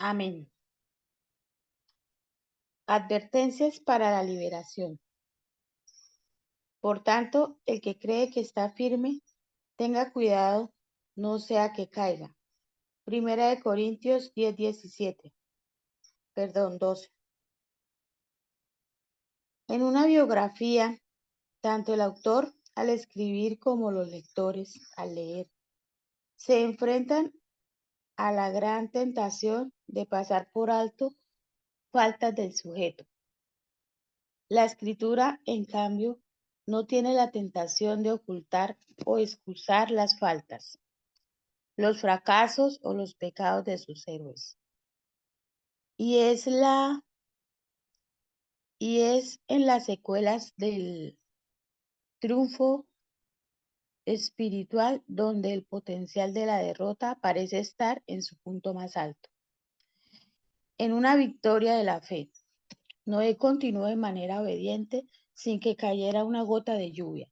Amén. Advertencias para la liberación. Por tanto, el que cree que está firme, tenga cuidado, no sea que caiga. Primera de Corintios 10:17. Perdón, 12. En una biografía, tanto el autor al escribir como los lectores al leer se enfrentan a la gran tentación de pasar por alto faltas del sujeto. La escritura, en cambio, no tiene la tentación de ocultar o excusar las faltas, los fracasos o los pecados de sus héroes. Y es en las secuelas del triunfo espiritual donde el potencial de la derrota parece estar en su punto más alto. En una victoria de la fe, Noé continuó de manera obediente sin que cayera una gota de lluvia,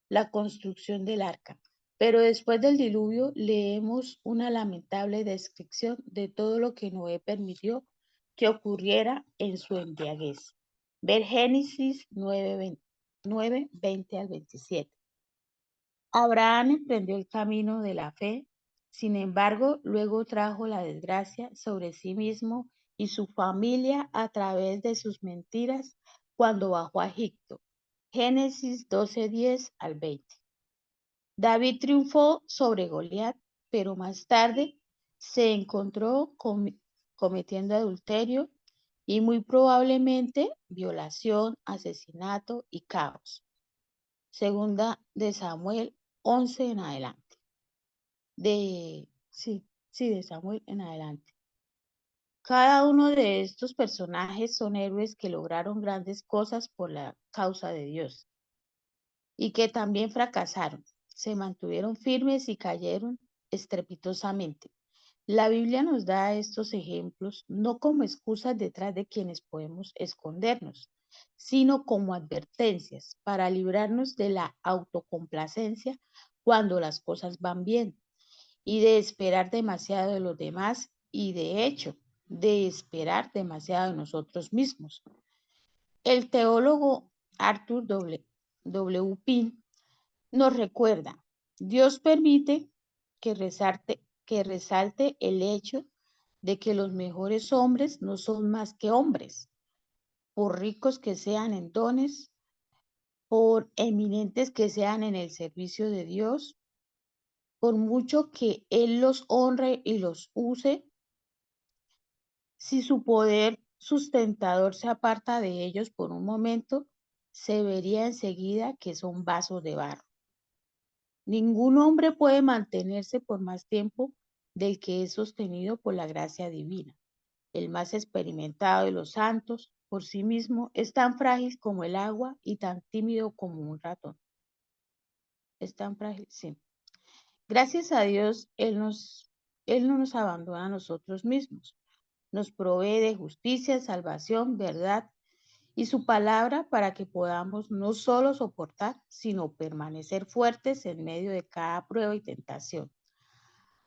la construcción del arca. Pero después del diluvio leemos una lamentable descripción de todo lo que Noé permitió que ocurriera en su embriaguez. Ver Génesis 9, 20 al 27. Abraham emprendió el camino de la fe, sin embargo, luego trajo la desgracia sobre sí mismo y su familia a través de sus mentiras cuando bajó a Egipto. Génesis 12:10 al 20. David triunfó sobre Goliat, pero más tarde se encontró cometiendo adulterio y muy probablemente violación, asesinato y caos. Segunda de Samuel 11 en adelante. De Samuel en adelante. Cada uno de estos personajes son héroes que lograron grandes cosas por la causa de Dios y que también fracasaron, se mantuvieron firmes y cayeron estrepitosamente. La Biblia nos da estos ejemplos no como excusas detrás de quienes podemos escondernos, sino como advertencias para librarnos de la autocomplacencia cuando las cosas van bien y de esperar demasiado de los demás y de hecho de esperar demasiado de nosotros mismos. El teólogo Arthur W. Pink nos recuerda, Dios permite que resalte el hecho de que los mejores hombres no son más que hombres, por ricos que sean en dones, por eminentes que sean en el servicio de Dios, por mucho que Él los honre y los use, si su poder sustentador se aparta de ellos por un momento, se vería enseguida que son vasos de barro. Ningún hombre puede mantenerse por más tiempo del que es sostenido por la gracia divina. El más experimentado de los santos, por sí mismo, es tan frágil como el agua y tan tímido como un ratón. Es tan frágil, sí. Gracias a Dios, Él no nos abandona a nosotros mismos. Nos provee de justicia, salvación, verdad y su palabra para que podamos no solo soportar, sino permanecer fuertes en medio de cada prueba y tentación.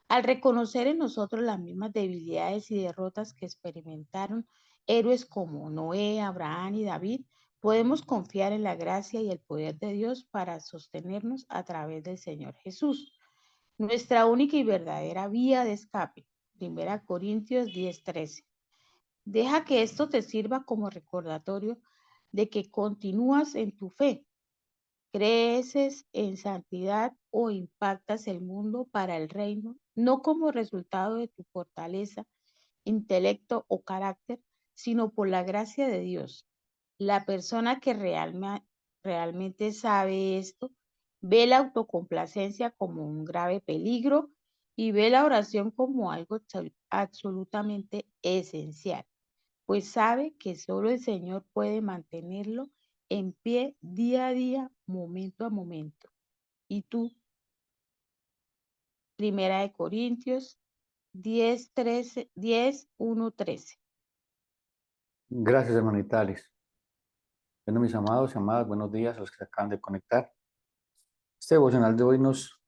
Al reconocer en nosotros las mismas debilidades y derrotas que experimentaron héroes como Noé, Abraham y David, podemos confiar en la gracia y el poder de Dios para sostenernos a través del Señor Jesús, nuestra única y verdadera vía de escape. 1 Corintios 10:13. Deja que esto te sirva como recordatorio de que continúas en tu fe, creces en santidad o impactas el mundo para el reino, no como resultado de tu fortaleza, intelecto o carácter, sino por la gracia de Dios. La persona que realmente sabe esto ve la autocomplacencia como un grave peligro y ve la oración como algo absolutamente esencial, pues sabe que solo el Señor puede mantenerlo en pie día a día, momento a momento. Y tú, Primera de Corintios 10:1-13. Gracias, hermanita Alex. Bueno, mis amados y amadas, buenos días a los que se acaban de conectar. Este devocional de hoy nos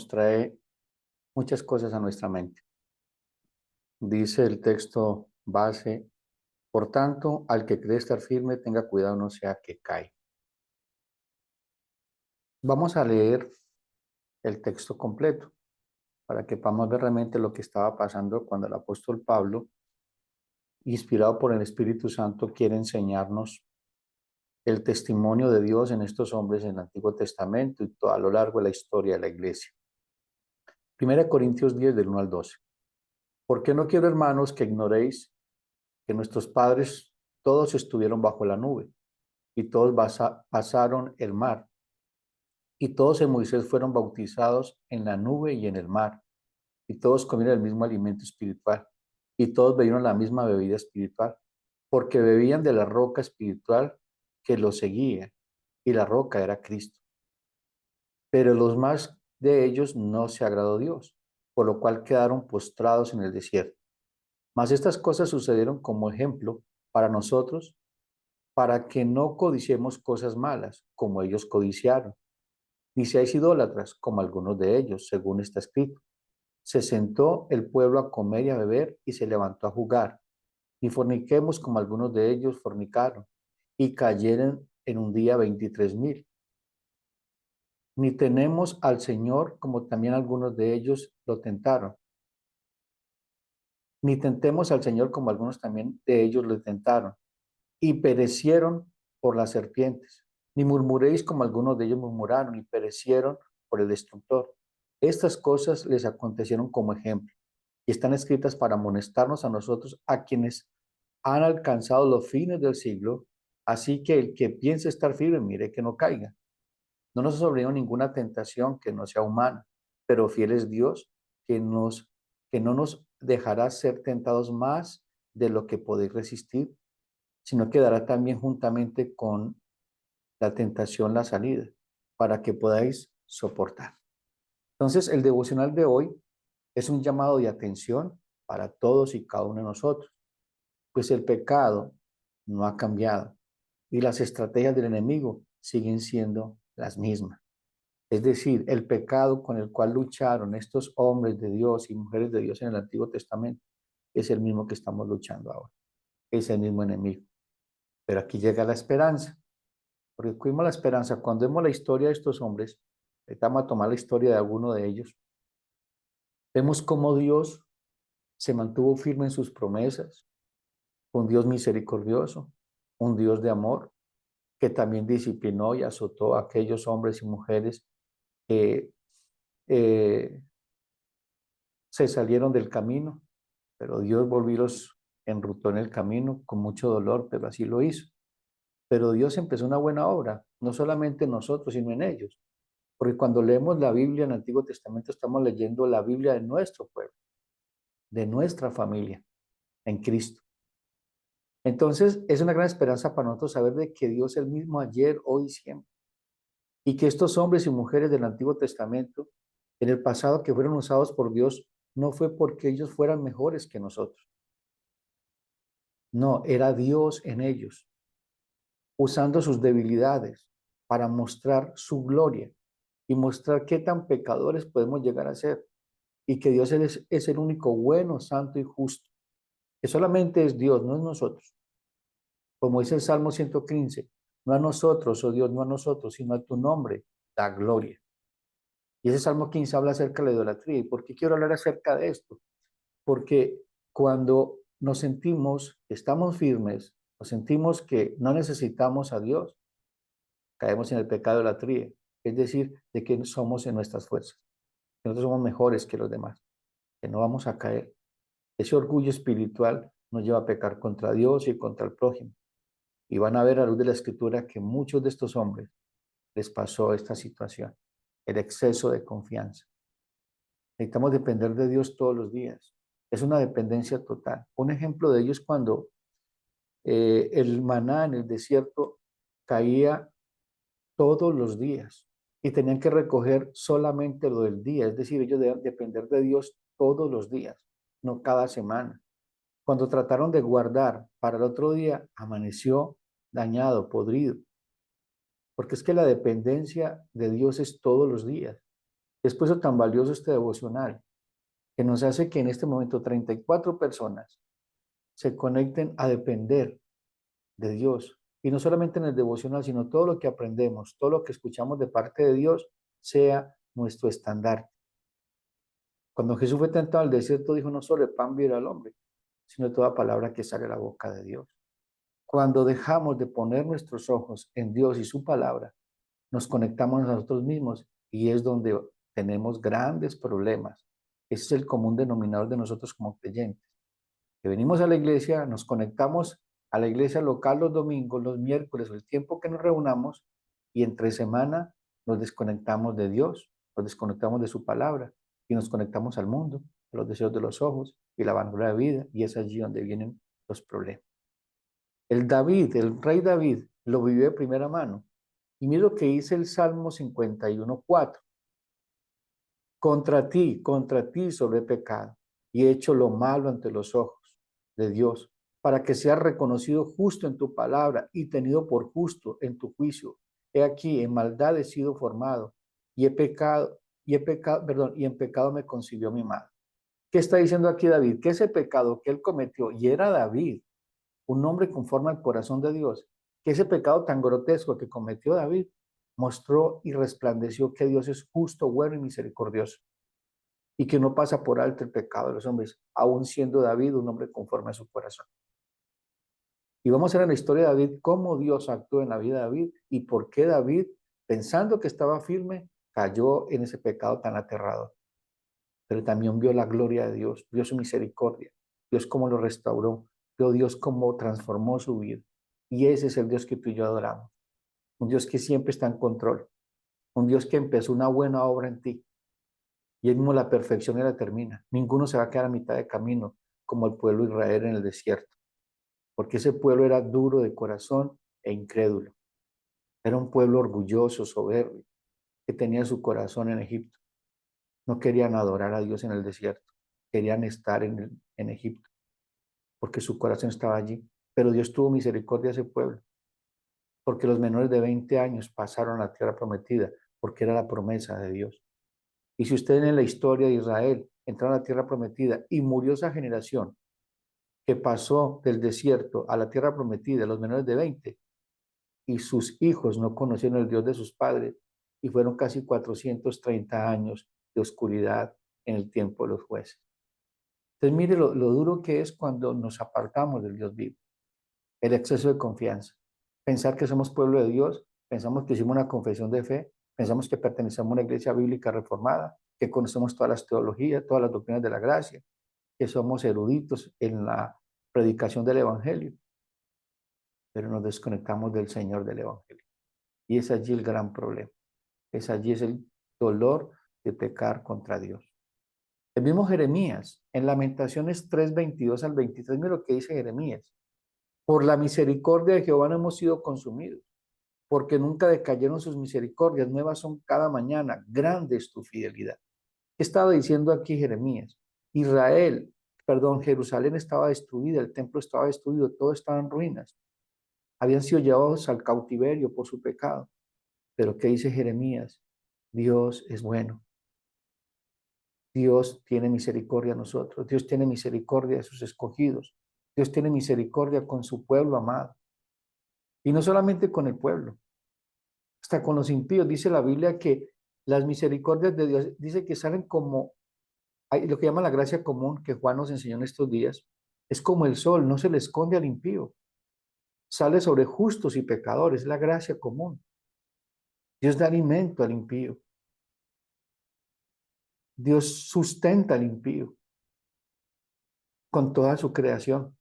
trae muchas cosas a nuestra mente. Dice el texto base, por tanto, al que cree estar firme, tenga cuidado, no sea que cae. Vamos a leer el texto completo para que podamos ver realmente lo que estaba pasando cuando el apóstol Pablo, inspirado por el Espíritu Santo, quiere enseñarnos el testimonio de Dios en estos hombres en el Antiguo Testamento y todo a lo largo de la historia de la iglesia. 1 Corintios 10, del 1 al 12. ¿Por qué no quiero, hermanos, que ignoréis que nuestros padres todos estuvieron bajo la nube y todos pasaron el mar y todos en Moisés fueron bautizados en la nube y en el mar y todos comieron el mismo alimento espiritual y todos bebieron la misma bebida espiritual porque bebían de la roca espiritual que los seguía y la roca era Cristo. Pero los más de ellos no se agradó Dios, por lo cual quedaron postrados en el desierto. Mas estas cosas sucedieron como ejemplo para nosotros, para que no codiciemos cosas malas, como ellos codiciaron, ni seáis idólatras, como algunos de ellos, según está escrito. Se sentó el pueblo a comer y a beber, y se levantó a jugar. Ni forniquemos, como algunos de ellos fornicaron, y cayeron en un día 23,000. Ni tenemos al Señor, como también algunos de ellos lo tentaron. Ni tentemos al Señor, como algunos también de ellos lo tentaron y perecieron por las serpientes. Ni murmuréis como algunos de ellos murmuraron y perecieron por el destructor. Estas cosas les acontecieron como ejemplo y están escritas para amonestarnos a nosotros, a quienes han alcanzado los fines del siglo. Así que el que piense estar firme, mire que no caiga. No nos ha sobrevenido ninguna tentación que no sea humana, pero fiel es Dios que que no nos dejará ser tentados más de lo que podéis resistir, sino que dará también juntamente con la tentación la salida, para que podáis soportar. Entonces, el devocional de hoy es un llamado de atención para todos y cada uno de nosotros, pues el pecado no ha cambiado y las estrategias del enemigo siguen siendo las mismas. Es decir, el pecado con el cual lucharon estos hombres de Dios y mujeres de Dios en el Antiguo Testamento es el mismo que estamos luchando ahora. Es el mismo enemigo. Pero aquí llega la esperanza. Porque tuvimos la esperanza, cuando vemos la historia de estos hombres, vamos a tomar la historia de alguno de ellos, vemos cómo Dios se mantuvo firme en sus promesas, un Dios misericordioso, un Dios de amor, que también disciplinó y azotó a aquellos hombres y mujeres que eh, se salieron del camino, pero Dios volvió y los enrutó en el camino con mucho dolor, pero así lo hizo. Pero Dios empezó una buena obra, no solamente en nosotros, sino en ellos. Porque cuando leemos la Biblia en el Antiguo Testamento, estamos leyendo la Biblia de nuestro pueblo, de nuestra familia, en Cristo. Entonces, es una gran esperanza para nosotros saber de que Dios es el mismo ayer, hoy y siempre. Y que estos hombres y mujeres del Antiguo Testamento, en el pasado que fueron usados por Dios, no fue porque ellos fueran mejores que nosotros. No, era Dios en ellos, usando sus debilidades para mostrar su gloria y mostrar qué tan pecadores podemos llegar a ser. Y que Dios es el único bueno, santo y justo, que solamente es Dios, no es nosotros. Como dice el Salmo 115, no a nosotros, oh Dios, no a nosotros, sino a tu nombre, da gloria. Y ese Salmo 15 habla acerca de la idolatría. ¿Y por qué quiero hablar acerca de esto? Porque cuando nos sentimos que estamos firmes, nos sentimos que no necesitamos a Dios, caemos en el pecado de la idolatría, es decir, de que somos en nuestras fuerzas, que nosotros somos mejores que los demás, que no vamos a caer. Ese orgullo espiritual nos lleva a pecar contra Dios y contra el prójimo. Y van a ver a la luz de la escritura que muchos de estos hombres les pasó esta situación, el exceso de confianza. Necesitamos depender de Dios todos los días. Es una dependencia total. Un ejemplo de ello es cuando el maná en el desierto caía todos los días y tenían que recoger solamente lo del día. Es decir, ellos deben depender de Dios todos los días, no cada semana. Cuando trataron de guardar para el otro día, amaneció dañado, podrido. Porque es que la dependencia de Dios es todos los días. Es por eso tan valioso este devocional, que nos hace que en este momento 34 personas se conecten a depender de Dios. Y no solamente en el devocional, sino todo lo que aprendemos, todo lo que escuchamos de parte de Dios, sea nuestro estandarte. Cuando Jesús fue tentado al desierto, dijo: no solo el pan vive al hombre, sino toda palabra que sale de la boca de Dios. Cuando dejamos de poner nuestros ojos en Dios y su palabra, nos conectamos a nosotros mismos y es donde tenemos grandes problemas. Ese es el común denominador de nosotros como creyentes. Que venimos a la iglesia, nos conectamos a la iglesia local los domingos, los miércoles o el tiempo que nos reunamos y entre semana nos desconectamos de Dios, nos desconectamos de su palabra y nos conectamos al mundo, a los deseos de los ojos y la vanagloria de vida, y es allí donde vienen los problemas. El rey David, lo vivió de primera mano. Y mira lo que dice el Salmo 51:4. Contra ti sobre pecado y he hecho lo malo ante los ojos de Dios, para que seas reconocido justo en tu palabra y tenido por justo en tu juicio. He aquí, en maldad he sido formado y en pecado me concibió mi madre. ¿Qué está diciendo aquí David? Que ese pecado que él cometió, y era David, un hombre conforme al corazón de Dios, que ese pecado tan grotesco que cometió David mostró y resplandeció que Dios es justo, bueno y misericordioso, y que no pasa por alto el pecado de los hombres, aun siendo David un hombre conforme a su corazón. Y vamos a ver en la historia de David cómo Dios actuó en la vida de David y por qué David, pensando que estaba firme, cayó en ese pecado tan aterrador. Pero también vio la gloria de Dios, vio su misericordia, Dios cómo lo restauró, vio Dios cómo transformó su vida. Y ese es el Dios que tú y yo adoramos. Un Dios que siempre está en control. Un Dios que empezó una buena obra en ti. Y él mismo la perfección y la termina. Ninguno se va a quedar a mitad de camino como el pueblo de Israel en el desierto. Porque ese pueblo era duro de corazón e incrédulo. Era un pueblo orgulloso, soberbio, que tenía su corazón en Egipto. No querían adorar a Dios en el desierto. Querían estar en Egipto, porque su corazón estaba allí. Pero Dios tuvo misericordia a ese pueblo, porque los menores de 20 años pasaron a la tierra prometida, porque era la promesa de Dios. Y si usted en la historia de Israel entraron a la tierra prometida y murió esa generación que pasó del desierto a la tierra prometida, los menores de 20, y sus hijos no conocieron el Dios de sus padres, y fueron casi 430 años de oscuridad en el tiempo de los jueces. Entonces mire lo duro que es cuando nos apartamos del Dios vivo, el exceso de confianza. Pensar que somos pueblo de Dios, pensamos que hicimos una confesión de fe, pensamos que pertenecemos a una iglesia bíblica reformada, que conocemos todas las teologías, todas las doctrinas de la gracia, que somos eruditos en la predicación del Evangelio, pero nos desconectamos del Señor del Evangelio. Y es allí el gran problema. Allí es el dolor de pecar contra Dios. El mismo Jeremías, en Lamentaciones 3:22 al 23, mira lo que dice Jeremías. Por la misericordia de Jehová no hemos sido consumidos, porque nunca decayeron sus misericordias, nuevas son cada mañana, grande es tu fidelidad. ¿Qué estaba diciendo aquí Jeremías? Jerusalén estaba destruida, el templo estaba destruido, todo estaba en ruinas. Habían sido llevados al cautiverio por su pecado. Pero ¿qué dice Jeremías? Dios es bueno. Dios tiene misericordia a nosotros. Dios tiene misericordia de sus escogidos. Dios tiene misericordia con su pueblo amado. Y no solamente con el pueblo, hasta con los impíos. Dice la Biblia que las misericordias de Dios, dice que salen como, hay lo que llama la gracia común, que Juan nos enseñó en estos días, es como el sol, no se le esconde al impío. Sale sobre justos y pecadores, es la gracia común. Dios da alimento al impío. Dios sustenta al impío con toda su creación.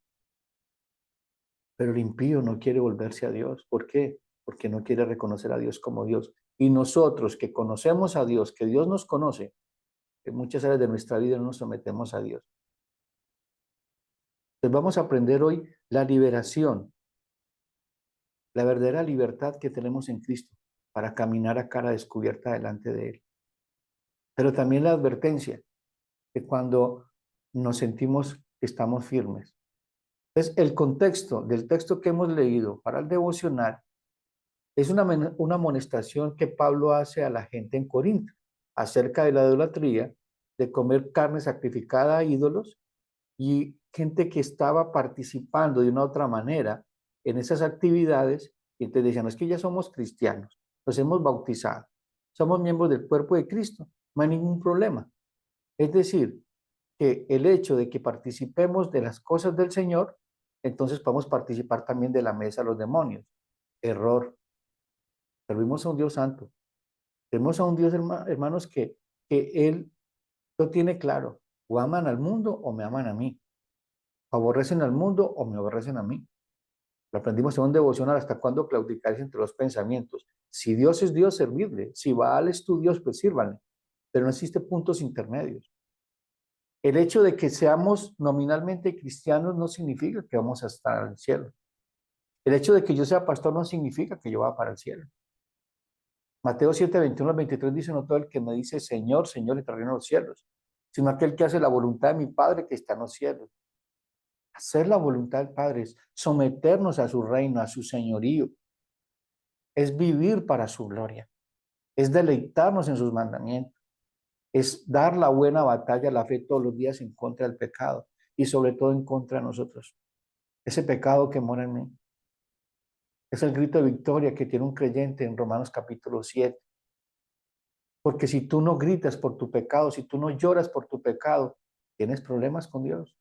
Pero el impío no quiere volverse a Dios. ¿Por qué? Porque no quiere reconocer a Dios como Dios. Y nosotros que conocemos a Dios, que Dios nos conoce, en muchas áreas de nuestra vida no nos sometemos a Dios. Entonces vamos a aprender hoy la liberación, la verdadera libertad que tenemos en Cristo para caminar a cara descubierta delante de Él. Pero también la advertencia de cuando nos sentimos que estamos firmes. Entonces, el contexto del texto que hemos leído para el devocional es una amonestación que Pablo hace a la gente en Corinto acerca de la idolatría de comer carne sacrificada a ídolos y gente que estaba participando de una otra manera en esas actividades y te decían, es que ya somos cristianos, nos hemos bautizado, somos miembros del cuerpo de Cristo, no hay ningún problema. Es decir, que el hecho de que participemos de las cosas del Señor, entonces podemos participar también de la mesa de los demonios. Error. Servimos a un Dios santo. Servimos a un Dios, hermanos, que Él lo tiene claro. O aman al mundo o me aman a mí. Aborrecen al mundo o me aborrecen a mí. Lo aprendimos en un devocional, hasta cuándo claudicaréis entre los pensamientos. Si Dios es Dios, servidle. Si Baal es tu Dios, pues sírvanle. Pero no existe puntos intermedios. El hecho de que seamos nominalmente cristianos no significa que vamos a estar en el cielo. El hecho de que yo sea pastor no significa que yo vaya para el cielo. Mateo 7, 21 al 23 dice, no todo el que me dice Señor, Señor, entrará en los cielos, sino aquel que hace la voluntad de mi Padre que está en los cielos. Hacer la voluntad del Padre es someternos a su reino, a su señorío, es vivir para su gloria, es deleitarnos en sus mandamientos, es dar la buena batalla, la fe todos los días en contra del pecado y sobre todo en contra de nosotros. Ese pecado que mora en mí. Es el grito de victoria que tiene un creyente en Romanos capítulo 7. Porque si tú no gritas por tu pecado, si tú no lloras por tu pecado, tienes problemas con Dios.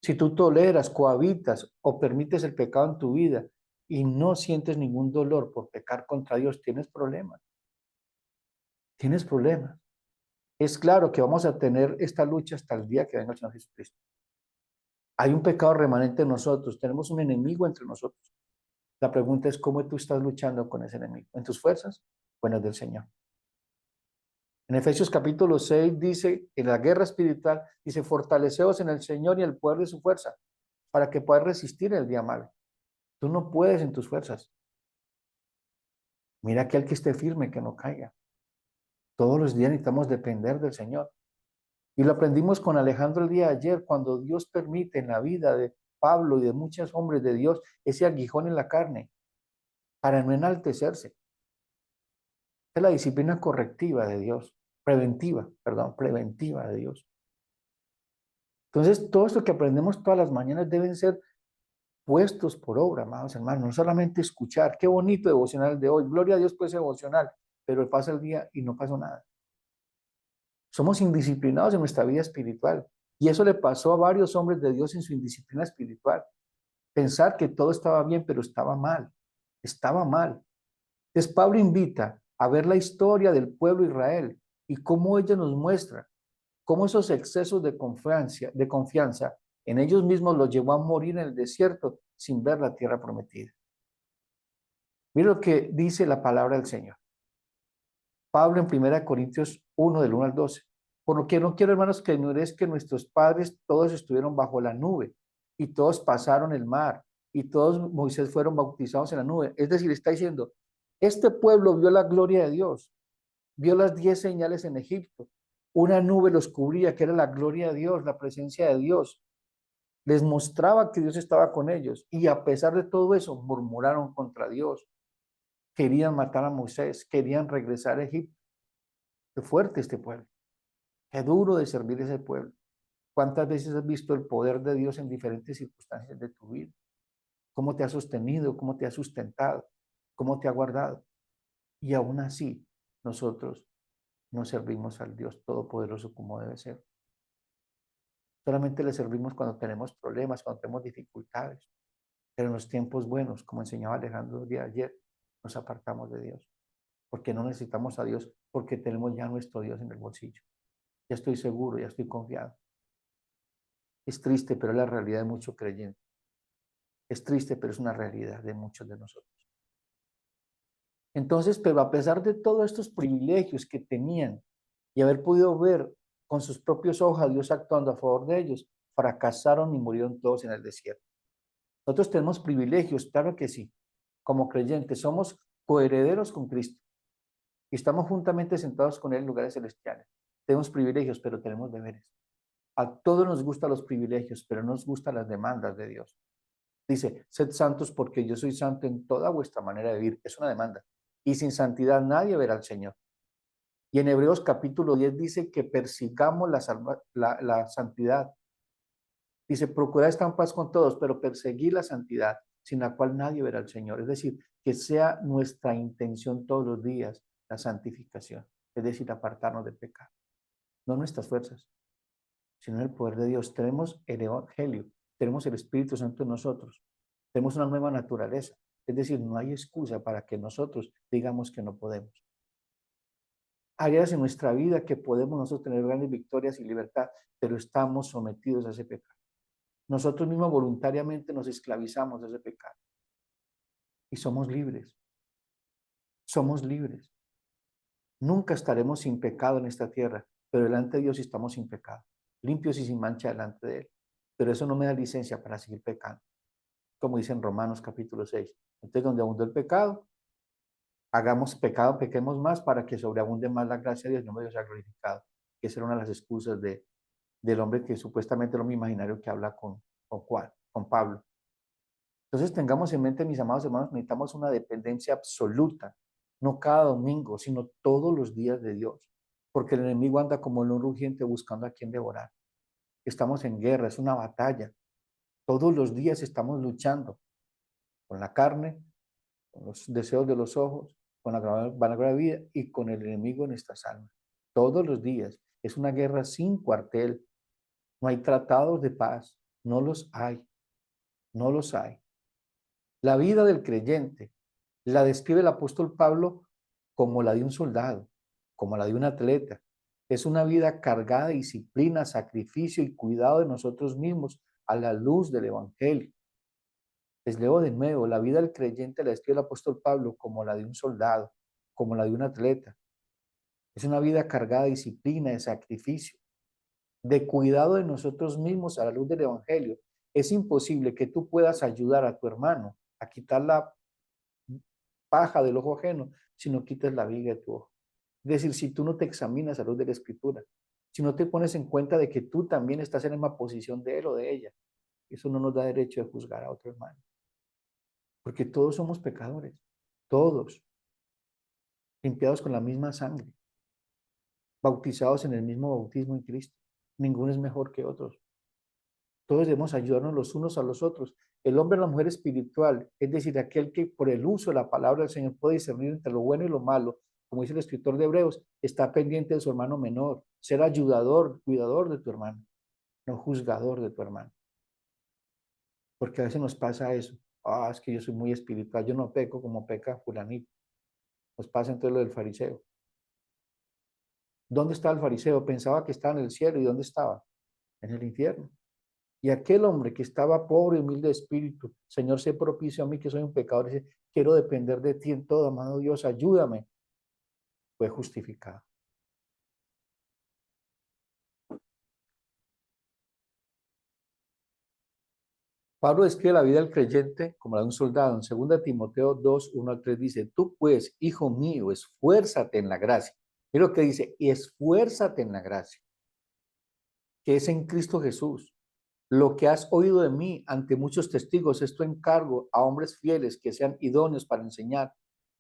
Si tú toleras, cohabitas o permites el pecado en tu vida y no sientes ningún dolor por pecar contra Dios, tienes problemas. Tienes problemas. Es claro que vamos a tener esta lucha hasta el día que venga el Señor Jesucristo. Hay un pecado remanente en nosotros, tenemos un enemigo entre nosotros. La pregunta es cómo tú estás luchando con ese enemigo, en tus fuerzas o en las del Señor. En Efesios capítulo 6 dice, en la guerra espiritual, dice, fortaleceos en el Señor y el poder de su fuerza, para que puedas resistir el día malo. Tú no puedes en tus fuerzas. Mira que el que esté firme, que no caiga. Todos los días necesitamos depender del Señor. Y lo aprendimos con Alejandro el día de ayer, cuando Dios permite en la vida de Pablo y de muchos hombres de Dios ese aguijón en la carne, para no enaltecerse. Es la disciplina correctiva de Dios, preventiva de Dios. Entonces, todo esto que aprendemos todas las mañanas deben ser puestos por obra, amados hermanos, no solamente escuchar. Qué bonito devocional de hoy. Gloria a Dios por ese devocional, pero pasa el día y no pasó nada. Somos indisciplinados en nuestra vida espiritual. Y eso le pasó a varios hombres de Dios en su indisciplina espiritual. Pensar que todo estaba bien, pero estaba mal. Estaba mal. Entonces, Pablo invita a ver la historia del pueblo de Israel y cómo ella nos muestra cómo esos excesos de confianza en ellos mismos los llevó a morir en el desierto sin ver la tierra prometida. Mira lo que dice la palabra del Señor. Pablo en 1 Corintios 1, del 1 al 12. Por lo que no quiero, hermanos, que ignoréis que nuestros padres todos estuvieron bajo la nube y todos pasaron el mar y todos Moisés fueron bautizados en la nube. Es decir, está diciendo, este pueblo vio la gloria de Dios, vio las 10 señales en Egipto. Una nube los cubría, que era la gloria de Dios, la presencia de Dios. Les mostraba que Dios estaba con ellos y a pesar de todo eso murmuraron contra Dios. Querían matar a Moisés, querían regresar a Egipto. Qué fuerte este pueblo. Qué duro de servir ese pueblo. ¿Cuántas veces has visto el poder de Dios en diferentes circunstancias de tu vida? ¿Cómo te ha sostenido? ¿Cómo te ha sustentado? ¿Cómo te ha guardado? Y aún así, nosotros no servimos al Dios Todopoderoso como debe ser. Solamente le servimos cuando tenemos problemas, cuando tenemos dificultades. Pero en los tiempos buenos, como enseñaba Alejandro el día de ayer, nos apartamos de Dios. Porque no necesitamos a Dios, porque tenemos ya nuestro Dios en el bolsillo. Ya estoy seguro, ya estoy confiado. Es triste, pero es la realidad de muchos creyentes. Es triste, pero es una realidad de muchos de nosotros. Entonces, pero a pesar de todos estos privilegios que tenían y haber podido ver con sus propios ojos a Dios actuando a favor de ellos, fracasaron y murieron todos en el desierto. Nosotros tenemos privilegios, claro que sí. Como creyentes somos coherederos con Cristo y estamos juntamente sentados con Él en lugares celestiales. Tenemos privilegios, pero tenemos deberes. A todos nos gustan los privilegios, pero no nos gustan las demandas de Dios. Dice, sed santos porque yo soy santo en toda vuestra manera de vivir. Es una demanda. Y sin santidad nadie verá al Señor. Y en Hebreos capítulo 10 dice que persigamos la santidad. Dice, procurad estar en paz con todos, pero perseguir la santidad, sin la cual nadie verá al Señor. Es decir, que sea nuestra intención todos los días la santificación. Es decir, apartarnos del pecado. No nuestras fuerzas, sino el poder de Dios. Tenemos el Evangelio, tenemos el Espíritu Santo en nosotros, tenemos una nueva naturaleza. Es decir, no hay excusa para que nosotros digamos que no podemos. Áreas en nuestra vida que podemos nosotros tener grandes victorias y libertad, pero estamos sometidos a ese pecado. Nosotros mismos voluntariamente nos esclavizamos de ese pecado y somos libres. Somos libres. Nunca estaremos sin pecado en esta tierra, pero delante de Dios estamos sin pecado, limpios y sin mancha delante de Él. Pero eso no me da licencia para seguir pecando, como dice en Romanos capítulo 6. Entonces, donde abundó el pecado, hagamos pecado, pequemos más para que sobreabunde más la gracia de Dios, no me Dios sea glorificado. Que esa era una de las excusas del hombre que supuestamente el hombre imaginario que habla con Pablo. Entonces tengamos en mente, mis amados hermanos, necesitamos una dependencia absoluta, no cada domingo, sino todos los días de Dios, porque el enemigo anda como un rugiente buscando a quien devorar. Estamos en guerra, es una batalla. Todos los días estamos luchando con la carne, con los deseos de los ojos, con la vanagloria de la vida y con el enemigo en nuestras almas. Todos los días. Es una guerra sin cuartel. No hay tratados de paz. No los hay. No los hay. La vida del creyente la describe el apóstol Pablo como la de un soldado, como la de un atleta. Es una vida cargada de disciplina, sacrificio y cuidado de nosotros mismos a la luz del Evangelio. Les leo de nuevo, la vida del creyente la describe el apóstol Pablo como la de un soldado, como la de un atleta. Es una vida cargada de disciplina, de sacrificio, de cuidado de nosotros mismos a la luz del Evangelio. Es imposible que tú puedas ayudar a tu hermano a quitar la paja del ojo ajeno si no quitas la viga de tu ojo. Es decir, si tú no te examinas a la luz de la Escritura, si no te pones en cuenta de que tú también estás en la misma posición de él o de ella, eso no nos da derecho de juzgar a otro hermano. Porque todos somos pecadores, todos, limpiados con la misma sangre, bautizados en el mismo bautismo en Cristo. Ninguno es mejor que otros. Todos debemos ayudarnos los unos a los otros. El hombre o la mujer espiritual, es decir, aquel que por el uso de la palabra del Señor puede discernir entre lo bueno y lo malo, como dice el escritor de Hebreos, está pendiente de su hermano menor, ser ayudador, cuidador de tu hermano, no juzgador de tu hermano. Porque a veces nos pasa eso. Ah, es que yo soy muy espiritual, yo no peco como peca fulanito. Nos pasa entonces lo del fariseo. ¿Dónde está el fariseo? Pensaba que estaba en el cielo. ¿Y dónde estaba? En el infierno. Y aquel hombre que estaba pobre y humilde de espíritu, Señor, sé propicio a mí que soy un pecador, dice, quiero depender de ti en todo, amado Dios, ayúdame. Fue justificado. Pablo describe la vida del creyente como la de un soldado. En 2 Timoteo 2, 1 al 3 dice, tú pues, hijo mío, esfuérzate en la gracia. Mira lo que dice, y esfuérzate en la gracia, que es en Cristo Jesús. Lo que has oído de mí ante muchos testigos, esto encargo a hombres fieles que sean idóneos para enseñar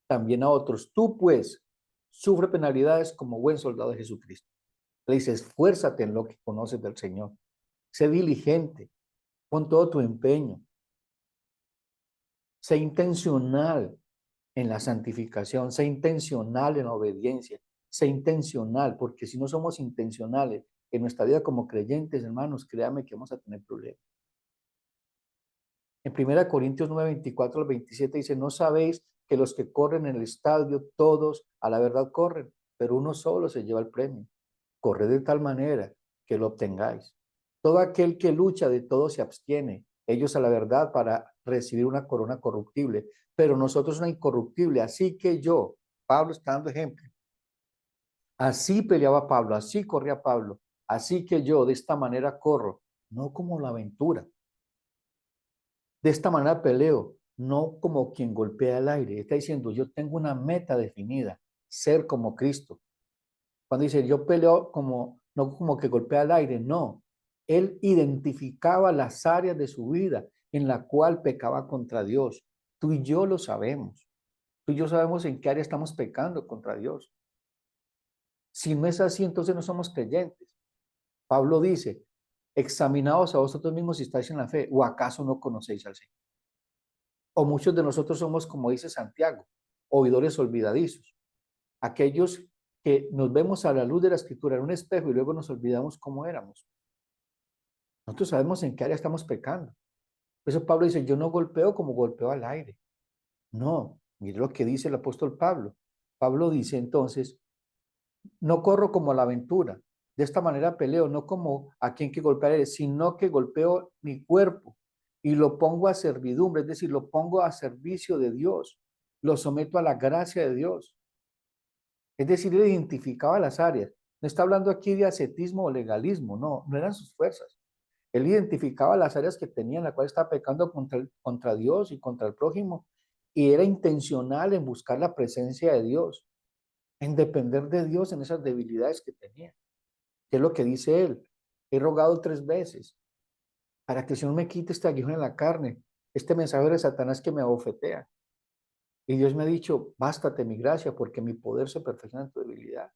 también a otros. Tú, pues, sufre penalidades como buen soldado de Jesucristo. Le dice, esfuérzate en lo que conoces del Señor. Sé diligente, pon todo tu empeño. Sé intencional en la santificación, sé intencional en la obediencia, sé intencional, porque si no somos intencionales en nuestra vida como creyentes, hermanos, créame que vamos a tener problemas. En 1 Corintios 9, 24 al 27 dice, no sabéis que los que corren en el estadio, todos a la verdad corren, pero uno solo se lleva el premio. Corred de tal manera que lo obtengáis. Todo aquel que lucha de todo se abstiene, ellos a la verdad para recibir una corona corruptible, pero nosotros una incorruptible. Así que yo, Pablo está dando ejemplo, así peleaba Pablo, así corría Pablo, así que yo de esta manera corro, no como la aventura. De esta manera peleo, no como quien golpea el aire. Está diciendo, yo tengo una meta definida, ser como Cristo. Cuando dice, yo peleo como, no como que golpea el aire, no. Él identificaba las áreas de su vida en la cual pecaba contra Dios. Tú y yo lo sabemos. Tú y yo sabemos en qué área estamos pecando contra Dios. Si no es así, entonces no somos creyentes. Pablo dice, examinaos a vosotros mismos si estáis en la fe, o acaso no conocéis al Señor. O muchos de nosotros somos, como dice Santiago, oidores olvidadizos, aquellos que nos vemos a la luz de la Escritura en un espejo y luego nos olvidamos cómo éramos. Nosotros sabemos en qué área estamos pecando. Por eso Pablo dice, yo no golpeo como golpeo al aire. No, mire lo que dice el apóstol Pablo. Pablo dice entonces, no corro como a la aventura. De esta manera peleo, no como a quien que golpear, sino que golpeo mi cuerpo y lo pongo a servidumbre, es decir, lo pongo a servicio de Dios, lo someto a la gracia de Dios. Es decir, él identificaba las áreas. No está hablando aquí de ascetismo o legalismo, no, no eran sus fuerzas. Él identificaba las áreas que tenía en las cuales estaba pecando contra Dios y contra el prójimo, y era intencional en buscar la presencia de Dios, en depender de Dios en esas debilidades que tenía. ¿Qué es lo que dice él? He rogado 3 veces para que el Señor me quite este aguijón en la carne, este mensajero de Satanás que me abofetea. Y Dios me ha dicho, bástate mi gracia, porque mi poder se perfecciona en tu debilidad.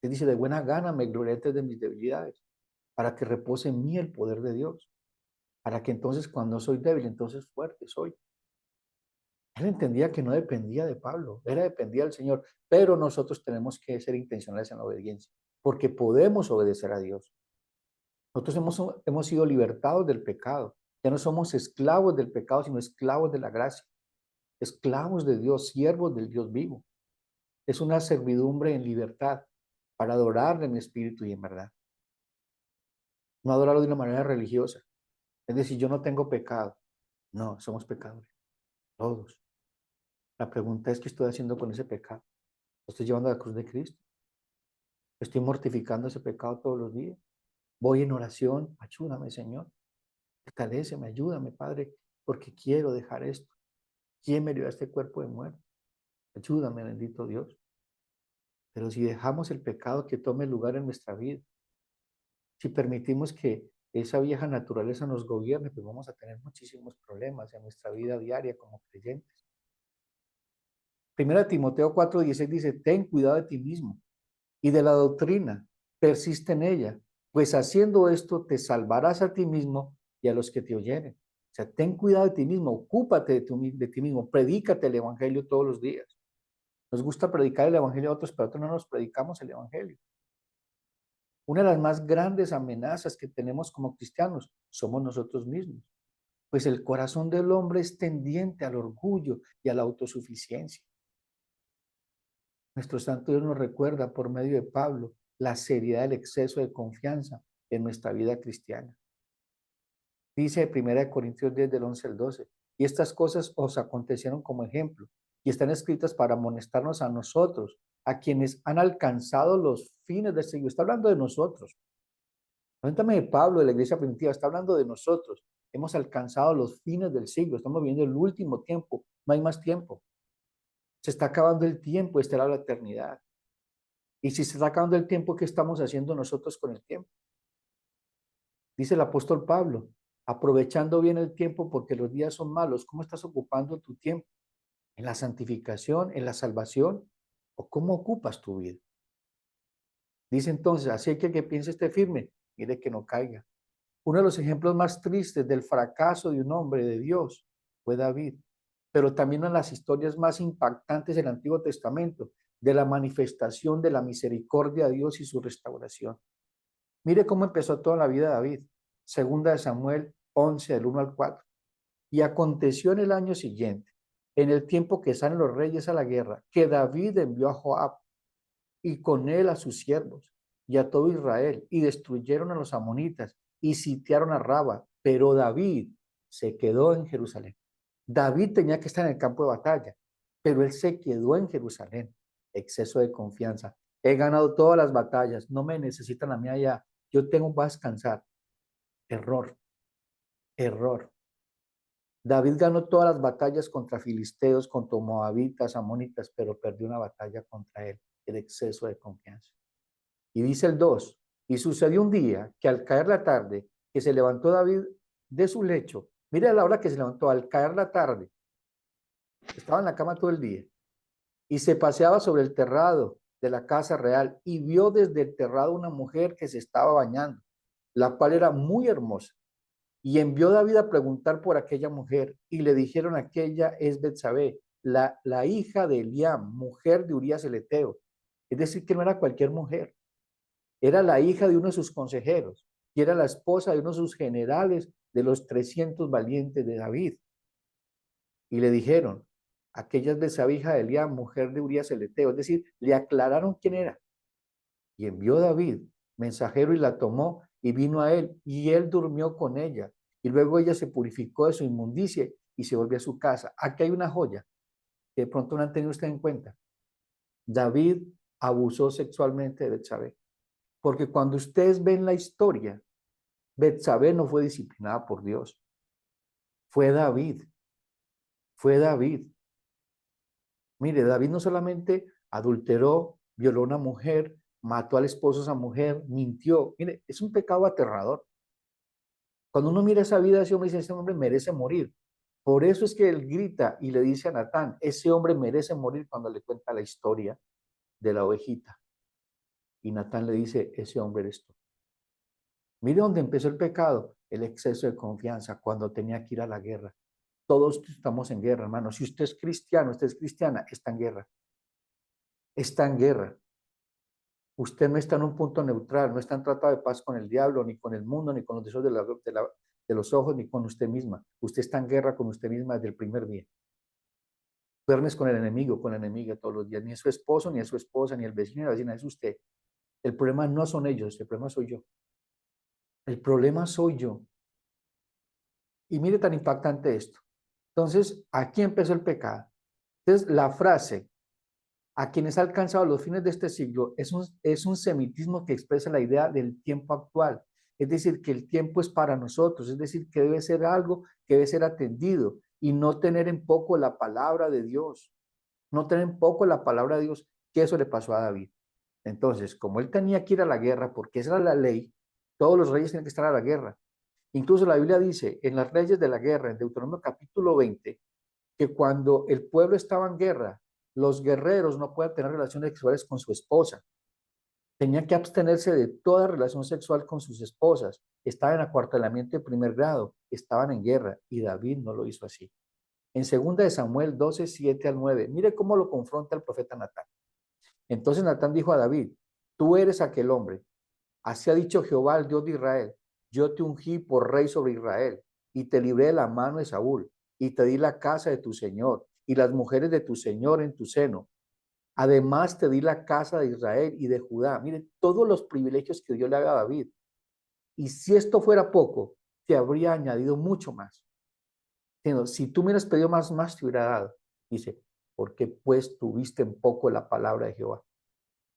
Él dice, de buena gana me gloriaré de mis debilidades, para que repose en mí el poder de Dios, para que entonces cuando soy débil, entonces fuerte soy. Él entendía que no dependía de Pablo, era dependía del Señor, pero nosotros tenemos que ser intencionales en la obediencia, porque podemos obedecer a Dios. Nosotros hemos sido libertados del pecado. Ya no somos esclavos del pecado, sino esclavos de la gracia. Esclavos de Dios, siervos del Dios vivo. Es una servidumbre en libertad para adorarle en espíritu y en verdad. No adorarlo de una manera religiosa. Es decir, yo no tengo pecado. No, somos pecadores. Todos. La pregunta es, ¿qué estoy haciendo con ese pecado? ¿Lo estoy llevando a la cruz de Cristo? ¿Estoy mortificando ese pecado todos los días? Voy en oración. Ayúdame, Señor. Fortaléceme, ayúdame, Padre, porque quiero dejar esto. ¿Quién me dio a este cuerpo de muerte? Ayúdame, bendito Dios. Pero si dejamos el pecado que tome lugar en nuestra vida, si permitimos que esa vieja naturaleza nos gobierne, pues vamos a tener muchísimos problemas en nuestra vida diaria como creyentes. Primera Timoteo 4:16 dice, ten cuidado de ti mismo y de la doctrina, persiste en ella, pues haciendo esto te salvarás a ti mismo y a los que te oyeren. O sea, ten cuidado de ti mismo, ocúpate de ti mismo, predícate el evangelio todos los días. Nos gusta predicar el evangelio a otros, pero otros no nos predicamos el evangelio. Una de las más grandes amenazas que tenemos como cristianos somos nosotros mismos, pues el corazón del hombre es tendiente al orgullo y a la autosuficiencia. Nuestro Santo Dios nos recuerda por medio de Pablo la seriedad del exceso de confianza en nuestra vida cristiana. Dice 1 Corintios 10 del 11 al 12, y estas cosas os acontecieron como ejemplo y están escritas para amonestarnos a nosotros, a quienes han alcanzado los fines de este siglo. Está hablando de nosotros. Cuéntame de Pablo, de la iglesia primitiva, está hablando de nosotros. Hemos alcanzado los fines del siglo, estamos viviendo el último tiempo, no hay más tiempo. Se está acabando el tiempo, esta era la eternidad. Y si se está acabando el tiempo, ¿qué estamos haciendo nosotros con el tiempo? Dice el apóstol Pablo, aprovechando bien el tiempo porque los días son malos. ¿Cómo estás ocupando tu tiempo? ¿En la santificación, en la salvación? ¿O cómo ocupas tu vida? Dice entonces, así que el que piense esté firme, mire que no caiga. Uno de los ejemplos más tristes del fracaso de un hombre de Dios fue David, pero también una de las historias más impactantes del Antiguo Testamento, de la manifestación de la misericordia de Dios y su restauración. Mire cómo empezó toda la vida de David. Segunda de Samuel 11, del 1 al 4. Y aconteció en el año siguiente, en el tiempo que salen los reyes a la guerra, que David envió a Joab y con él a sus siervos y a todo Israel, y destruyeron a los amonitas y sitiaron a Raba, pero David se quedó en Jerusalén. David tenía que estar en el campo de batalla, pero él se quedó en Jerusalén. Exceso de confianza. He ganado todas las batallas, no me necesitan a mí allá. Yo tengo que descansar. Error, error. David ganó todas las batallas contra filisteos, contra moabitas, amonitas, pero perdió una batalla contra él, el exceso de confianza. Y dice el 2, y sucedió un día que al caer la tarde, que se levantó David de su lecho, mire a la hora que se levantó, al caer la tarde, estaba en la cama todo el día, y se paseaba sobre el terrado de la casa real y vio desde el terrado una mujer que se estaba bañando, la cual era muy hermosa. Y envió David a preguntar por aquella mujer y le dijeron: aquella es Betsabé, la hija de Eliam, mujer de Urías el Eteo. Es decir, que no era cualquier mujer, era la hija de uno de sus consejeros y era la esposa de uno de sus generales, de los 300 valientes de David. Y le dijeron: aquella es Betsabé, hija de Eliam, mujer de Urías el Eteo. Es decir, le aclararon quién era. Y envió David mensajero y la tomó y vino a él y él durmió con ella. Y luego ella se purificó de su inmundicia y se volvió a su casa. Aquí hay una joya que de pronto no han tenido usted en cuenta. David abusó sexualmente de Betsabé. Porque cuando ustedes ven la historia, Betsabé no fue disciplinada por Dios. Fue David. Fue David. Mire, David no solamente adulteró, violó a una mujer, mató al esposo de esa mujer, mintió. Mire, es un pecado aterrador. Cuando uno mira esa vida, ese hombre dice: ese hombre merece morir. Por eso es que él grita y le dice a Natán: ese hombre merece morir, cuando le cuenta la historia de la ovejita. Y Natán le dice: ese hombre eres tú. Mire dónde empezó el pecado: el exceso de confianza, cuando tenía que ir a la guerra. Todos estamos en guerra, hermano. Si usted es cristiano, usted es cristiana, está en guerra. Está en guerra. Usted no está en un punto neutral, no está en tratado de paz con el diablo, ni con el mundo, ni con los deseos de los ojos, ni con usted misma. Usted está en guerra con usted misma desde el primer día. Duermes con el enemigo, con la enemiga todos los días. Ni es su esposo, ni es su esposa, ni el vecino, ni la vecina, es usted. El problema no son ellos, el problema soy yo. El problema soy yo. Y mire tan impactante esto. Entonces, aquí empezó el pecado. Entonces, la frase: a quienes ha alcanzado los fines de este siglo, es un semitismo que expresa la idea del tiempo actual. Es decir, que el tiempo es para nosotros, es decir, que debe ser algo que debe ser atendido y no tener en poco la palabra de Dios. No tener en poco la palabra de Dios, que eso le pasó a David. Entonces, como él tenía que ir a la guerra, porque esa era la ley, todos los reyes tienen que estar a la guerra. Incluso la Biblia dice en las leyes de la guerra, en Deuteronomio capítulo 20, que cuando el pueblo estaba en guerra, los guerreros no pueden tener relaciones sexuales con su esposa. Tenían que abstenerse de toda relación sexual con sus esposas. Estaban en acuartelamiento de primer grado, estaban en guerra, y David no lo hizo así. En 2 de Samuel 12, 7 al 9, mire cómo lo confronta el profeta Natán. Entonces Natán dijo a David: tú eres aquel hombre. Así ha dicho Jehová, el Dios de Israel: yo te ungí por rey sobre Israel, y te libré de la mano de Saúl, y te di la casa de tu señor, y las mujeres de tu señor en tu seno. Además te di la casa de Israel y de Judá. Mire todos los privilegios que Dios le haga a David. Y si esto fuera poco, te habría añadido mucho más. Si tú me hubieras pedido más, más te hubiera dado. Dice: porque pues tuviste en poco la palabra de Jehová,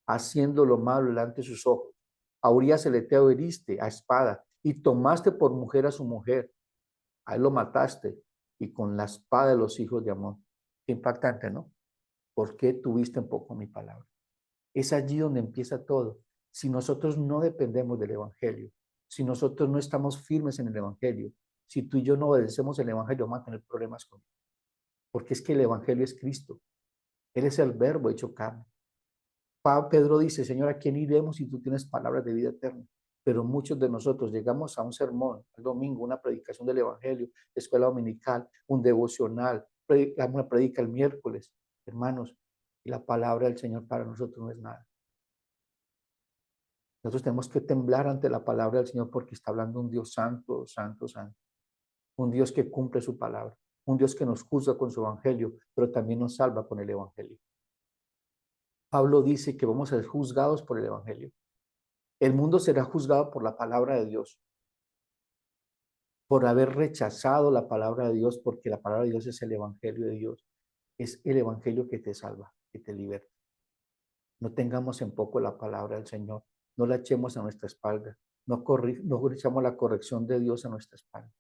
haciendo lo malo delante de sus ojos. A Urías el Eteo heriste a espada y tomaste por mujer a su mujer. A él lo mataste, y con la espada de los hijos de Amón. Qué impactante, ¿no? ¿Por qué tuviste en poco mi palabra? Es allí donde empieza todo. Si nosotros no dependemos del Evangelio, si nosotros no estamos firmes en el Evangelio, si tú y yo no obedecemos el Evangelio, vamos a tener problemas con él. Porque es que el Evangelio es Cristo. Él es el Verbo hecho carne. Pedro dice: Señor, ¿a quién iremos si tú tienes palabras de vida eterna? Pero muchos de nosotros llegamos a un sermón, el domingo, una predicación del Evangelio, escuela dominical, un devocional, una predica el miércoles. Hermanos, y la palabra del Señor para nosotros no es nada. Nosotros tenemos que temblar ante la palabra del Señor, porque está hablando un Dios santo, santo, santo. Un Dios que cumple su palabra. Un Dios que nos juzga con su Evangelio, pero también nos salva con el Evangelio. Pablo dice que vamos a ser juzgados por el Evangelio. El mundo será juzgado por la palabra de Dios, por haber rechazado la palabra de Dios, porque la palabra de Dios es el Evangelio de Dios. Es el Evangelio que te salva, que te liberta. No tengamos en poco la palabra del Señor. No la echemos a nuestra espalda. No echamos la corrección de Dios a nuestra espalda.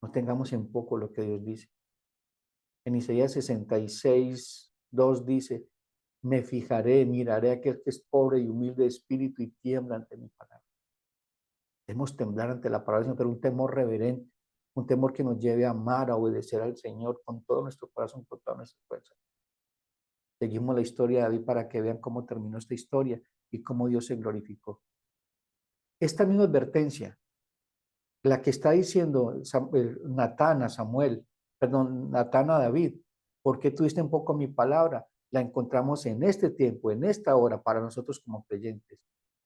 No tengamos en poco lo que Dios dice. En Isaías 66, 2 dice: me fijaré, miraré a aquel que es pobre y humilde de espíritu y tiembla ante mi palabra. Debemos temblar ante la palabra del Señor, pero un temor reverente, un temor que nos lleve a amar, a obedecer al Señor con todo nuestro corazón, con toda nuestra fuerza. Seguimos la historia de David para que vean cómo terminó esta historia y cómo Dios se glorificó. Esta misma advertencia, la que está diciendo Natán a Samuel, perdón, Natán a David, ¿por qué tuviste un poco mi palabra? La encontramos en este tiempo, en esta hora, para nosotros como creyentes.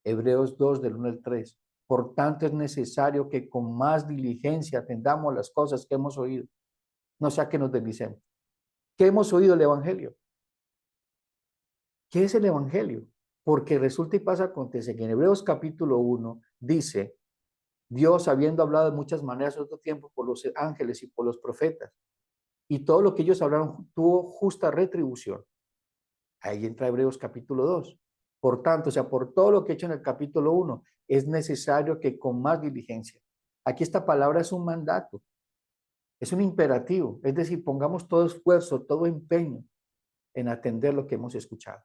Hebreos 2, del 1 al 3. Por tanto, es necesario que con más diligencia atendamos las cosas que hemos oído, no sea que nos deslicemos. ¿Qué hemos oído el Evangelio? ¿Qué es el Evangelio? Porque resulta y pasa, acontece que en Hebreos capítulo 1 dice, Dios habiendo hablado de muchas maneras en otro tiempo por los ángeles y por los profetas, y todo lo que ellos hablaron tuvo justa retribución. Ahí entra Hebreos capítulo 2. Por tanto, o sea, por todo lo que he hecho en el capítulo 1, es necesario que con más diligencia. Aquí esta palabra es un mandato, es un imperativo, es decir, pongamos todo esfuerzo, todo empeño en atender lo que hemos escuchado,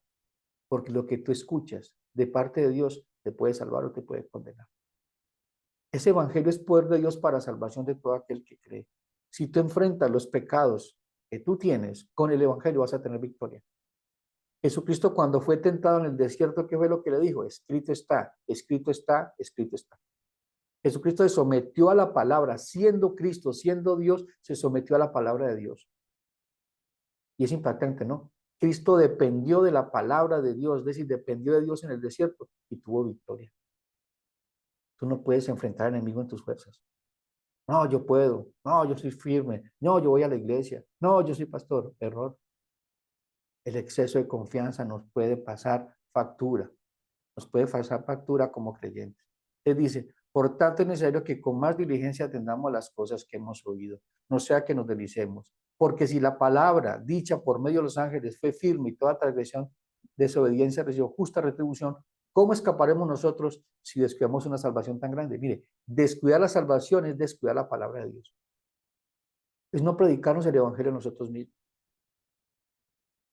porque lo que tú escuchas de parte de Dios te puede salvar o te puede condenar. Ese evangelio es poder de Dios para salvación de todo aquel que cree. Si tú enfrentas los pecados que tú tienes con el evangelio, vas a tener victoria. Jesucristo cuando fue tentado en el desierto, ¿qué fue lo que le dijo? Escrito está, escrito está, escrito está. Jesucristo se sometió a la palabra, siendo Cristo, siendo Dios, se sometió a la palabra de Dios. Y es impactante, ¿no? Cristo dependió de la palabra de Dios, es decir, dependió de Dios en el desierto y tuvo victoria. Tú no puedes enfrentar al enemigo en tus fuerzas. No, yo puedo. No, yo soy firme. No, yo voy a la iglesia. No, yo soy pastor. Error. El exceso de confianza nos puede pasar factura. Nos puede pasar factura como creyentes. Él dice, por tanto es necesario que con más diligencia atendamos las cosas que hemos oído, no sea que nos deslicemos. Porque si la palabra dicha por medio de los ángeles fue firme y toda transgresión, desobediencia recibió justa retribución, ¿cómo escaparemos nosotros si descuidamos una salvación tan grande? Mire, descuidar la salvación es descuidar la palabra de Dios. Es no predicarnos el evangelio a nosotros mismos.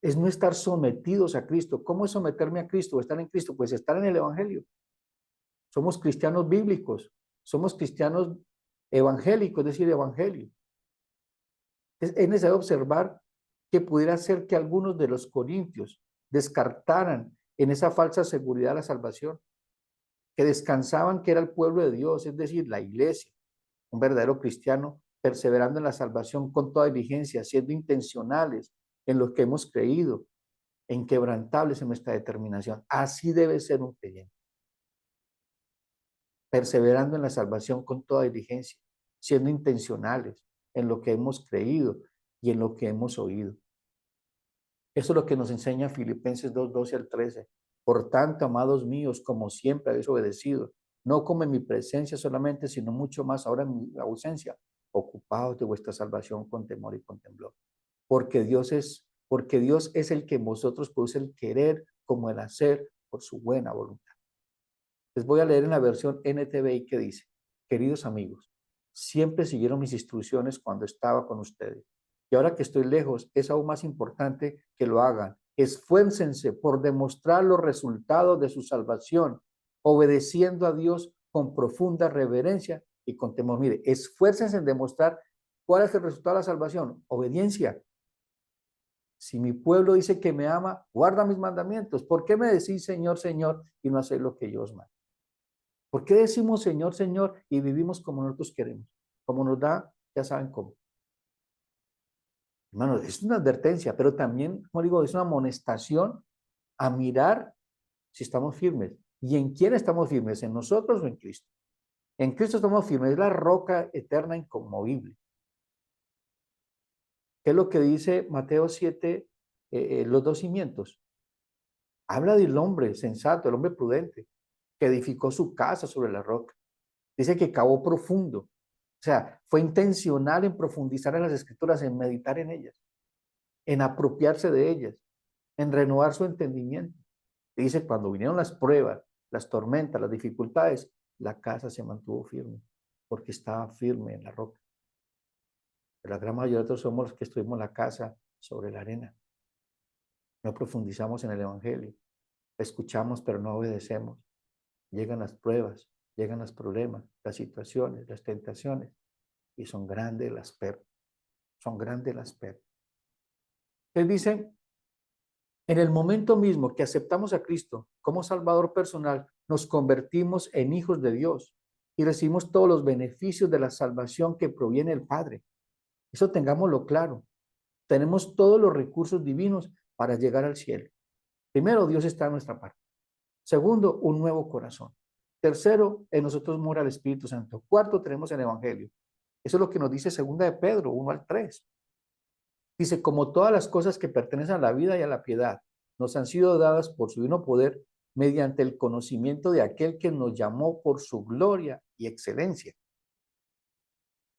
Es no estar sometidos a Cristo. ¿Cómo es someterme a Cristo o estar en Cristo? Pues estar en el evangelio. Somos cristianos bíblicos, somos cristianos evangélicos, es decir, evangelio. Es necesario observar que pudiera ser que algunos de los corintios descartaran en esa falsa seguridad la salvación, que descansaban que era el pueblo de Dios, es decir, la iglesia, un verdadero cristiano perseverando en la salvación con toda diligencia, siendo intencionales en lo que hemos creído, inquebrantables en nuestra determinación. Así debe ser un creyente, perseverando en la salvación con toda diligencia, siendo intencionales en lo que hemos creído y en lo que hemos oído. Eso es lo que nos enseña Filipenses 2, 12 al 13. Por tanto, amados míos, como siempre habéis obedecido, no como en mi presencia solamente, sino mucho más ahora en mi ausencia, ocupados de vuestra salvación con temor y con temblor. Porque Dios es el que en vosotros produce el querer como el hacer por su buena voluntad. Les voy a leer en la versión NTVI que dice, queridos amigos, siempre siguieron mis instrucciones cuando estaba con ustedes. Y ahora que estoy lejos, es aún más importante que lo hagan. Esfuércense por demostrar los resultados de su salvación, obedeciendo a Dios con profunda reverencia y con temor. Mire, esfuércense en demostrar cuál es el resultado de la salvación. Obediencia. Si mi pueblo dice que me ama, guarda mis mandamientos. ¿Por qué me decís Señor, Señor y no hacéis lo que yo os mando? ¿Por qué decimos Señor, Señor y vivimos como nosotros queremos? Como nos da, ya saben cómo. Hermano, es una advertencia, pero también, como digo, es una amonestación a mirar si estamos firmes. ¿Y en quién estamos firmes? ¿En nosotros o en Cristo? En Cristo estamos firmes, es la roca eterna inconmovible. ¿Qué es lo que dice Mateo 7, los dos cimientos? Habla del hombre sensato, el hombre prudente, que edificó su casa sobre la roca. Dice que cavó profundo. O sea, fue intencional en profundizar en las escrituras, en meditar en ellas, en apropiarse de ellas, en renovar su entendimiento. Y dice, cuando vinieron las pruebas, las tormentas, las dificultades, la casa se mantuvo firme, porque estaba firme en la roca. Pero la gran mayoría de nosotros somos los que estuvimos en la casa sobre la arena. No profundizamos en el Evangelio. Escuchamos, pero no obedecemos. Llegan las pruebas, llegan los problemas, las situaciones, las tentaciones, y son grandes las pérdidas. Son grandes las pérdidas. Él dice En el momento mismo que aceptamos a Cristo como Salvador personal, nos convertimos en hijos de Dios y recibimos todos los beneficios de la salvación que proviene del Padre. Eso tengámoslo claro. Tenemos todos los recursos divinos para llegar al cielo. Primero, Dios está en nuestra parte. Segundo, un nuevo corazón. Tercero, en nosotros mora el Espíritu Santo. Cuarto, tenemos el Evangelio. Eso es lo que nos dice segunda de Pedro 1 al 3. Dice, como todas las cosas que pertenecen a la vida y a la piedad, nos han sido dadas por su divino poder mediante el conocimiento de aquel que nos llamó por su gloria y excelencia,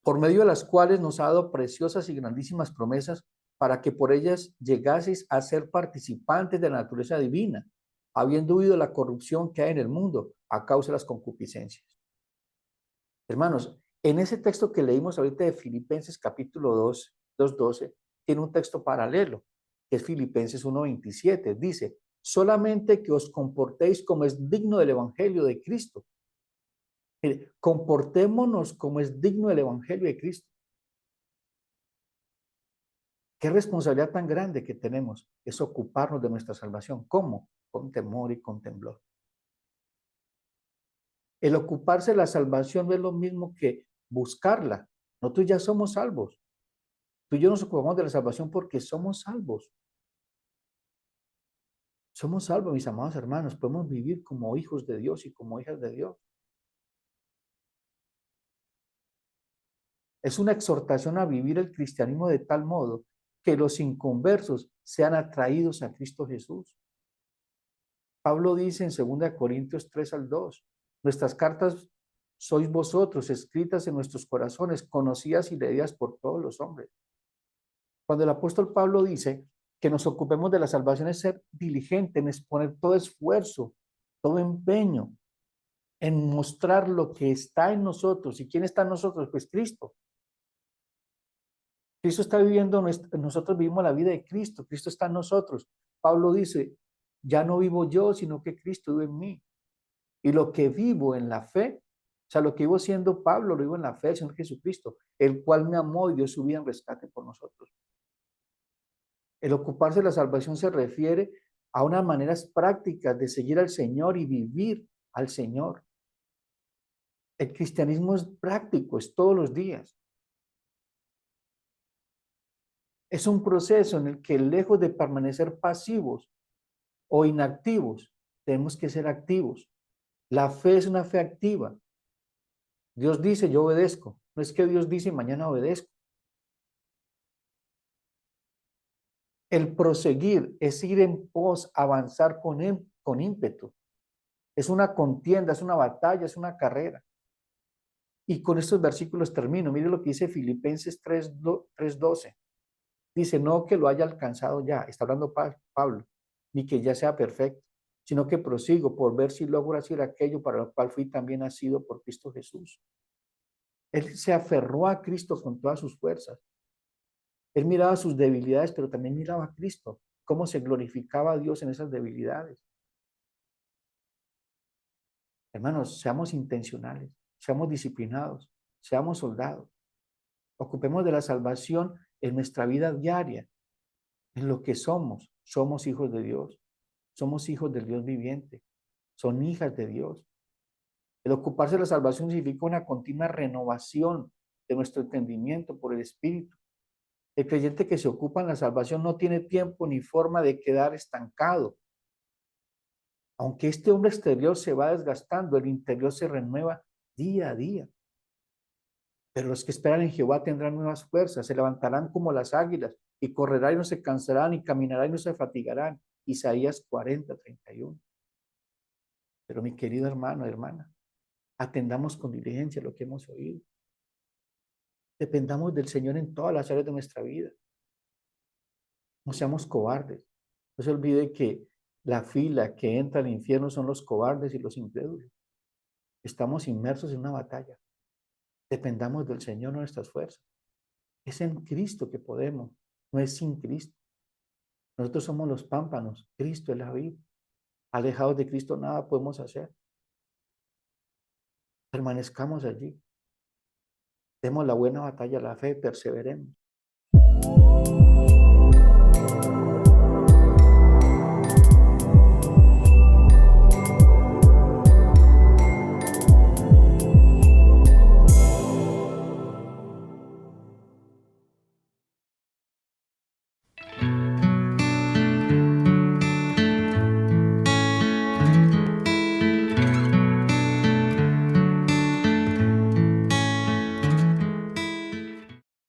por medio de las cuales nos ha dado preciosas y grandísimas promesas para que por ellas llegaseis a ser participantes de la naturaleza divina, habiendo huido la corrupción que hay en el mundo a causa de las concupiscencias. Hermanos, en ese texto que leímos ahorita de Filipenses capítulo 2:12, tiene un texto paralelo, que es Filipenses 1:27. Dice, solamente que os comportéis como es digno del evangelio de Cristo. Mire, comportémonos como es digno del evangelio de Cristo. Qué responsabilidad tan grande que tenemos es ocuparnos de nuestra salvación. ¿Cómo? Con temor y con temblor. El ocuparse de la salvación no es lo mismo que buscarla. Nosotros ya somos salvos. Tú y yo nos ocupamos de la salvación porque somos salvos. Somos salvos, mis amados hermanos. Podemos vivir como hijos de Dios y como hijas de Dios. Es una exhortación a vivir el cristianismo de tal modo que los inconversos sean atraídos a Cristo Jesús. Pablo dice en 2 Corintios 3:2, nuestras cartas sois vosotros, escritas en nuestros corazones, conocidas y leídas por todos los hombres. Cuando el apóstol Pablo dice que nos ocupemos de la salvación es ser diligente, en exponer todo esfuerzo, todo empeño, en mostrar lo que está en nosotros. ¿Y quién está en nosotros? Pues Cristo. Cristo está viviendo, nosotros vivimos la vida de Cristo, Cristo está en nosotros. Pablo dice, ya no vivo yo, sino que Cristo vive en mí. Y lo que vivo en la fe, o sea, lo que vivo siendo Pablo, lo vivo en la fe del Señor Jesucristo, el cual me amó y dio su vida en rescate por nosotros. El ocuparse de la salvación se refiere a unas maneras prácticas de seguir al Señor y vivir al Señor. El cristianismo es práctico, es todos los días. Es un proceso en el que lejos de permanecer pasivos o inactivos, tenemos que ser activos. La fe es una fe activa. Dios dice, yo obedezco. No es que Dios dice, mañana obedezco. El proseguir es ir en pos, avanzar con ímpetu. Es una contienda, es una batalla, es una carrera. Y con estos versículos termino. Mire lo que dice Filipenses 3:12. Dice, no que lo haya alcanzado ya, está hablando Pablo, ni que ya sea perfecto, sino que prosigo por ver si logro hacer aquello para lo cual fui también nacido por Cristo Jesús. Él se aferró a Cristo con todas sus fuerzas. Él miraba sus debilidades, pero también miraba a Cristo, cómo se glorificaba a Dios en esas debilidades. Hermanos, seamos intencionales, seamos disciplinados, seamos soldados. Ocupemos de la salvación en nuestra vida diaria, en lo que somos. Somos hijos de Dios, somos hijos del Dios viviente, son hijas de Dios. El ocuparse de la salvación significa una continua renovación de nuestro entendimiento por el Espíritu. El creyente que se ocupa en la salvación no tiene tiempo ni forma de quedar estancado. Aunque este hombre exterior se va desgastando, el interior se renueva día a día. Pero los que esperan en Jehová tendrán nuevas fuerzas, se levantarán como las águilas y correrán y no se cansarán y caminarán y no se fatigarán. Isaías 40:31. Pero mi querido hermano, hermana, atendamos con diligencia lo que hemos oído. Dependamos del Señor en todas las áreas de nuestra vida. No seamos cobardes. No se olvide que la fila que entra al infierno son los cobardes y los incrédulos. Estamos inmersos en una batalla. Dependamos del Señor, no de nuestras fuerzas. Es en Cristo que podemos, no es sin Cristo. Nosotros somos los pámpanos, Cristo es la vid. Alejados de Cristo nada podemos hacer. Permanezcamos allí. Demos la buena batalla, la fe, perseveremos.